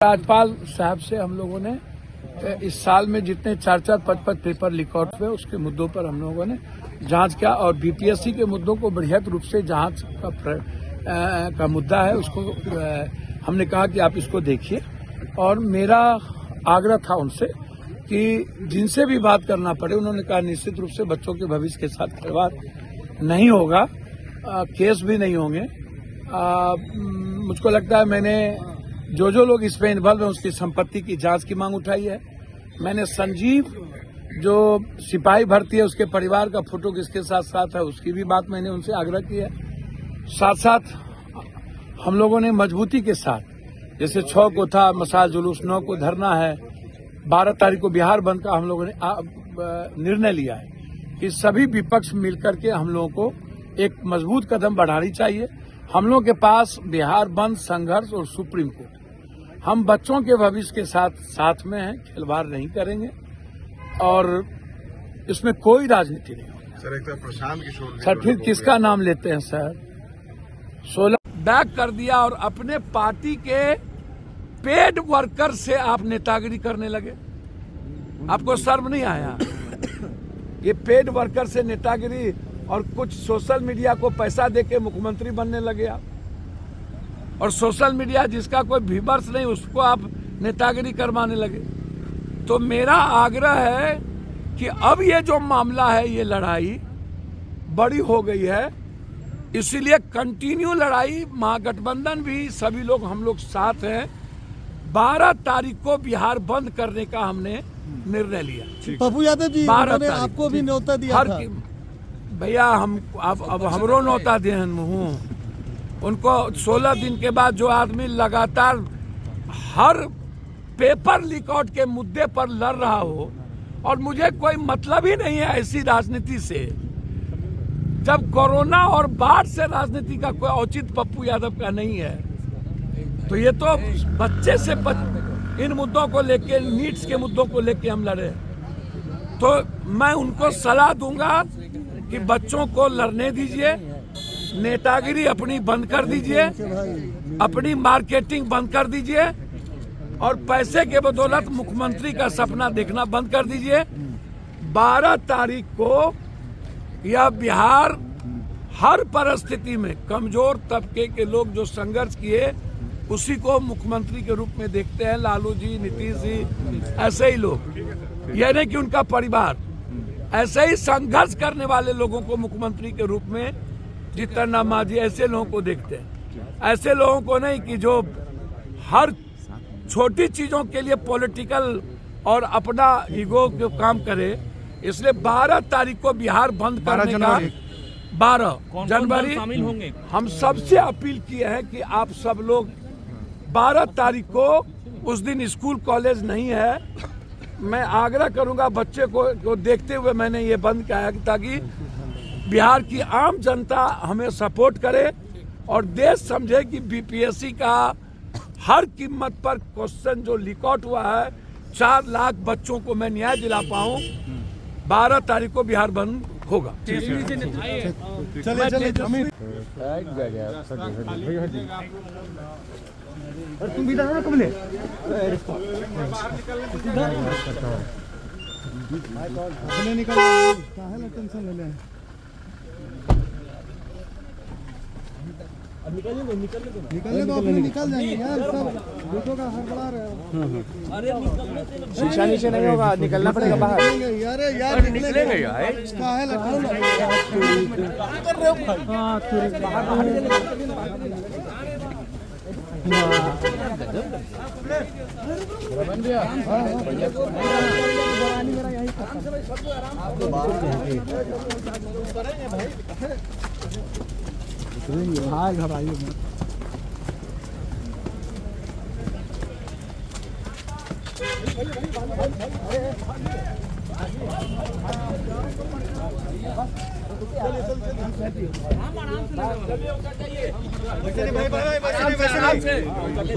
राज्यपाल साहब से हम लोगों ने इस साल में जितने 4-4, 5-5 पेपर लीक आउट हुए उसके मुद्दों पर हम लोगों ने जांच किया और बीपीएससी के मुद्दों को बृहद रूप से जांच का मुद्दा है उसको हमने कहा कि आप इसको देखिए और मेरा आग्रह था उनसे कि जिनसे भी बात करना पड़े उन्होंने कहा निश्चित रूप से बच्चों के भविष्य के साथ खिलवाड़ नहीं होगा, केस भी नहीं होंगे। मुझको लगता है मैंने जो लोग इसमें इन्वॉल्व हैं उसकी संपत्ति की जांच की मांग उठाई है। मैंने संजीव जो सिपाही भर्ती है उसके परिवार का फोटो किसके साथ साथ है उसकी भी बात मैंने उनसे आग्रह की है। साथ साथ हम लोगों ने मजबूती के साथ जैसे 6 को था मसाल जुलूस, 9 को धरना है, 12 तारीख को बिहार बंद का हम लोगों ने निर्णय लिया है कि सभी विपक्ष मिलकर के हम लोगों को एक मजबूत कदम बढ़ानी चाहिए। हम लोगों के पास बिहार बंद, संघर्ष और सुप्रीम कोर्ट, हम बच्चों के भविष्य के साथ में हैं, खिलवाड़ नहीं करेंगे और इसमें कोई राजनीति नहीं होगी। सर एक तो प्रशांत किशोर सर फिर किसका नाम लेते हैं सर? 16 बैक कर दिया और अपने पार्टी के पेड वर्कर से आप नेतागिरी करने लगे। आपको शर्म नहीं आया? ये पेड वर्कर से नेतागिरी और कुछ सोशल मीडिया को पैसा देके मुख्यमंत्री बनने लगे आप, और सोशल मीडिया जिसका कोई व्यूअर्स नहीं उसको आप नेतागिरी करवाने लगे। तो मेरा आग्रह है कि अब ये जो मामला है ये लड़ाई बड़ी हो गई है, इसीलिए कंटिन्यू लड़ाई, महागठबंधन भी सभी लोग हम लोग साथ हैं। 12 तारीख को बिहार बंद करने का हमने निर्णय लिया। पप्पू यादव जी उन्होंने आपको भी न्योता दिया था। भैया हम अब हमरो न्योता देहन हूँ उनको। 16 दिन के बाद जो आदमी लगातार हर पेपर लीक आउट के मुद्दे पर लड़ रहा हो, और मुझे कोई मतलब ही नहीं है ऐसी राजनीति से। जब कोरोना और बाढ़ से राजनीति का कोई औचित्य पप्पू यादव का नहीं है, तो ये तो बच्चे से इन मुद्दों को लेके, नीड्स के मुद्दों को लेके हम लड़े। तो मैं उनको सलाह दूंगा कि बच्चों को लड़ने दीजिए, नेतागिरी अपनी बंद कर दीजिए, अपनी मार्केटिंग बंद कर दीजिए और पैसे के बदौलत मुख्यमंत्री का सपना देखना बंद कर दीजिए। 12 तारीख को यह बिहार हर परिस्थिति में कमजोर तबके के लोग जो संघर्ष किए उसी को मुख्यमंत्री के रूप में देखते हैं। लालू जी, नीतीश जी, ऐसे ही लोग, यह नहीं कि उनका परिवार, ऐसे ही संघर्ष करने वाले लोगों को मुख्यमंत्री के रूप में, जितना मांझी, ऐसे लोगों को देखते हैं। ऐसे लोगों को नहीं कि जो हर छोटी चीजों के लिए पॉलिटिकल और अपना ईगो के काम करे। इसलिए 12 तारीख को बिहार बंद करने का 12 जनवरी हम सबसे अपील किए हैं कि आप सब लोग 12 तारीख को, उस दिन स्कूल कॉलेज नहीं है, मैं आग्रह करूंगा बच्चे को देखते हुए मैंने ये बंद किया है ताकि बिहार की आम जनता हमें सपोर्ट करे और देश समझे कि बीपीएससी का हर कीमत पर क्वेश्चन जो लीक आउट हुआ है, 4 लाख बच्चों को मैं न्याय दिला पाऊं। 12 तारीख को बिहार बंद होगा। तुम भी दादा कब ले अपने निकल काहे टेंशन ले ले। निकलने दो अपने निकल जाएंगे यार, सब लोगों का हड़बड़ा रहे हो। अरे शीशा नीचे नहीं होगा, निकलना पड़ेगा बाहर। अरे यार निकलेंगे यार, काहे कर रहे हो भाई? हां भाई घर आइए मत।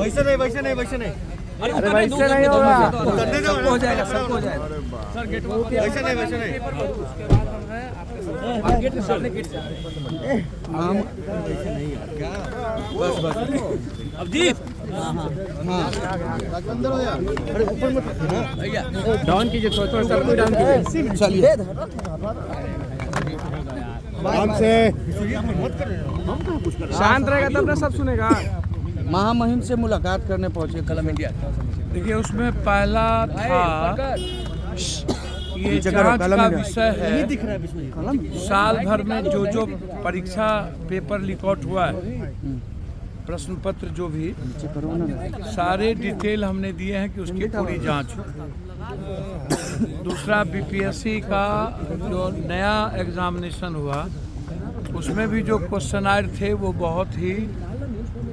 वैसे नहीं अरे वैसे नहीं होगा, सबको हो जाएगा, सबको हो जाएगा सर। गेट वैसे नहीं गेट सामने गेट नाम वैसे नहीं है क्या? बस अभिजीत अंदर हो यार, अरे ऊपर मत डाउन कीजिए थोड़ा सर को डाउन कीजिए। चलिए आराम से। शांत रहेगा तब ना सब सुनेगा। महामहिम से मुलाकात करने पहुंचे कलम इंडिया। देखिए उसमें पहला था ये जांच का विषय है, साल भर में जो परीक्षा पेपर लीक आउट हुआ है, प्रश्न पत्र जो भी सारे डिटेल हमने दिए हैं कि उसकी पूरी जांच हो। दूसरा बीपीएससी का जो नया एग्जामिनेशन हुआ उसमें भी जो क्वेश्चनायर थे वो बहुत ही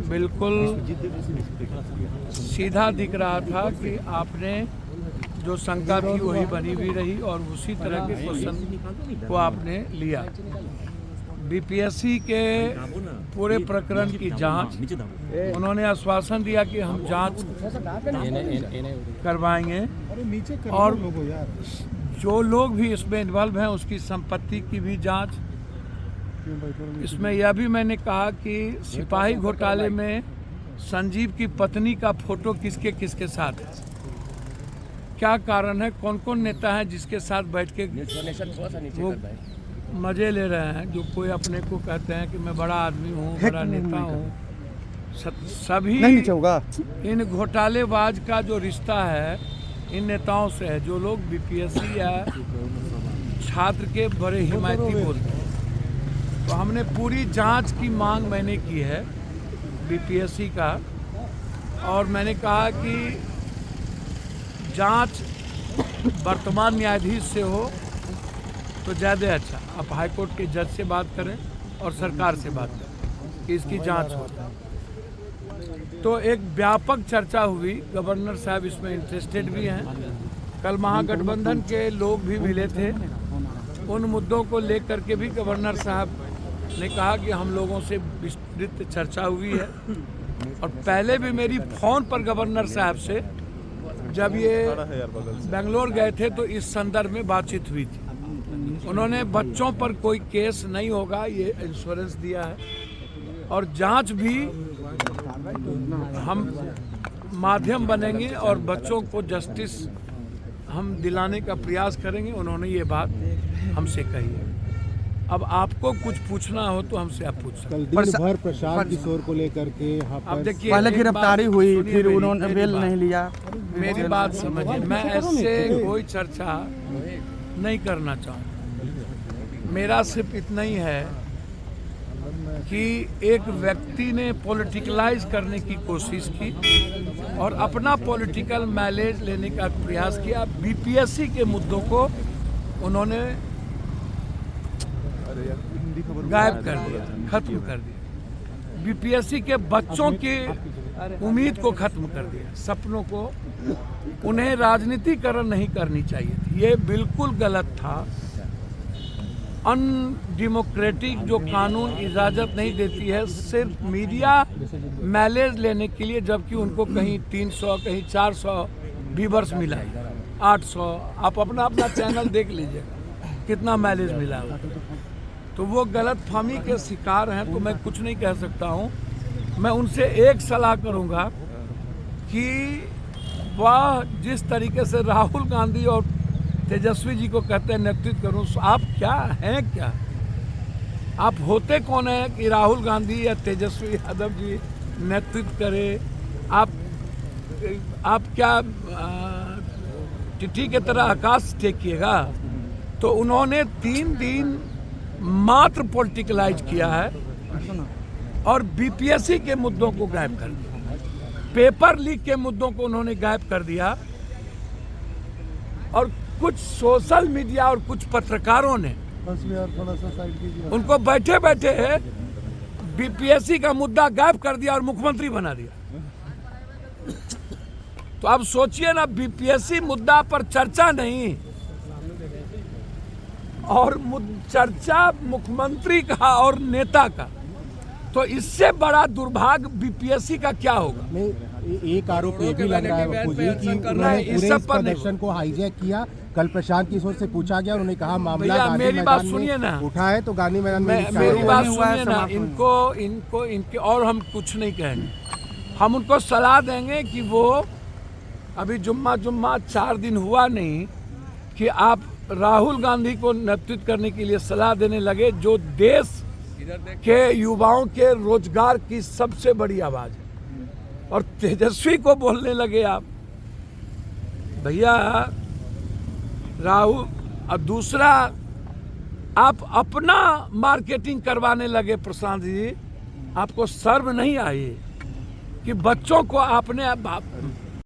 बिल्कुल सीधा दिख रहा था कि आपने जो शंका थी वही बनी हुई रही और उसी तरह के क्वेश्चन को आपने लिया। बीपीएससी के पूरे प्रकरण की जांच उन्होंने आश्वासन दिया कि हम जांच करवाएंगे और जो लोग भी इसमें इन्वॉल्व हैं उसकी संपत्ति की भी जांच। इसमें यह भी मैंने कहा कि सिपाही घोटाले में संजीव की पत्नी का फोटो किसके किसके साथ है, क्या कारण है, कौन कौन नेता है जिसके साथ बैठ के वो मजे ले रहे हैं, जो कोई अपने को कहते हैं कि मैं बड़ा आदमी हूँ, बड़ा नेता हूँ। सभी इन घोटालेबाज का जो रिश्ता है इन नेताओं से है, जो लोग बीपीएससी या छात्र के बड़े हिमायती बोलते हैं। तो हमने पूरी जांच की मांग मैंने की है बीपीएससी का, और मैंने कहा कि जांच वर्तमान न्यायाधीश से हो तो ज़्यादा अच्छा। आप हाईकोर्ट के जज से बात करें और सरकार से बात करें कि इसकी जांच हो। तो एक व्यापक चर्चा हुई, गवर्नर साहब इसमें इंटरेस्टेड भी हैं। कल महागठबंधन के लोग भी मिले थे, उन मुद्दों को लेकर के भी गवर्नर साहब ने कहा कि हम लोगों से विस्तृत चर्चा हुई है। और पहले भी मेरी फ़ोन पर गवर्नर साहब से जब ये बेंगलोर गए थे तो इस संदर्भ में बातचीत हुई थी। उन्होंने बच्चों पर कोई केस नहीं होगा ये इंश्योरेंस दिया है, और जांच भी हम माध्यम बनेंगे और बच्चों को जस्टिस हम दिलाने का प्रयास करेंगे। उन्होंने ये बात हमसे कही है। अब आपको कुछ पूछना हो तो हमसे आप पूछ सकते हैं। कल दिन भर प्रशांत किशोर को लेकर के अब देखिए, पहले गिरफ्तारी हुई, फिर उन्होंने बेल नहीं लिया। मेरी बात समझिए, मैं ऐसे कोई चर्चा नहीं करना चाहूँगा। मेरा सिर्फ इतना ही है कि एक व्यक्ति ने पॉलिटिकलाइज करने की कोशिश की और अपना पॉलिटिकल माइलेज लेने का प्रयास किया। बीपीएससी के मुद्दों को उन्होंने गायब कर दिया, खत्म कर दिया। बीपीएससी के बच्चों की उम्मीद को खत्म कर दिया, सपनों को। उन्हें राजनीतिकरण नहीं करनी चाहिए थी, ये बिल्कुल गलत था। अनडेमोक्रेटिक जो कानून इजाज़त नहीं देती है सिर्फ मीडिया माइलेज लेने के लिए, जबकि उनको कहीं 300 कहीं 400 व्यूअर्स मिला, 800। आप अपना अपना चैनल देख लीजिएगा कितना माइलेज मिला। तो वो गलत फहमी के शिकार हैं। तो मैं कुछ नहीं कह सकता हूँ। मैं उनसे एक सलाह करूँगा कि वह जिस तरीके से राहुल गांधी और तेजस्वी जी को कहते हैं नेतृत्व करूं, आप क्या हैं, क्या आप होते कौन है कि राहुल गांधी या तेजस्वी यादव जी नेतृत्व करे? आप क्या टिटी के तरह आकाश टेकिएगा? तो उन्होंने 3 दिन मात्र पॉलिटिकलाइज किया है और बीपीएससी के मुद्दों को गायब कर दिया, पेपर लीक के मुद्दों को उन्होंने गायब कर दिया। और कुछ सोशल मीडिया और कुछ पत्रकारों ने उनको बैठे बैठे बीपीएससी का मुद्दा गायब कर दिया और मुख्यमंत्री बना दिया। तो आप सोचिए ना, बीपीएससी मुद्दा पर चर्चा नहीं और चर्चा मुख्यमंत्री का और नेता का, तो इससे बड़ा दुर्भाग्य बीपीएससी का क्या होगा? एक आरोप ये भी लग रहा है मुझे कि उन्होंने पूरे इस प्रदर्शन को हाईजैक किया। कल प्रशांत किशोर से पूछा गया, उन्होंने कहा मामला गांधी मेरी बात मैदान सुनिए ना, में उठा है तो गांधी मैदान में मेरी बात सुनिए ना। इनको और हम कुछ नहीं कहेंगे। हम उनको सलाह देंगे कि वो अभी जुम्मा 4 दिन हुआ नहीं कि आप राहुल गांधी को नेतृत्व करने के लिए सलाह देने लगे, जो देश के युवाओं के रोजगार की सबसे बड़ी आवाज है, और तेजस्वी को बोलने लगे आप। भैया राहुल, और दूसरा आप अपना मार्केटिंग करवाने लगे प्रशांत जी। आपको शर्म नहीं आई कि बच्चों को आपने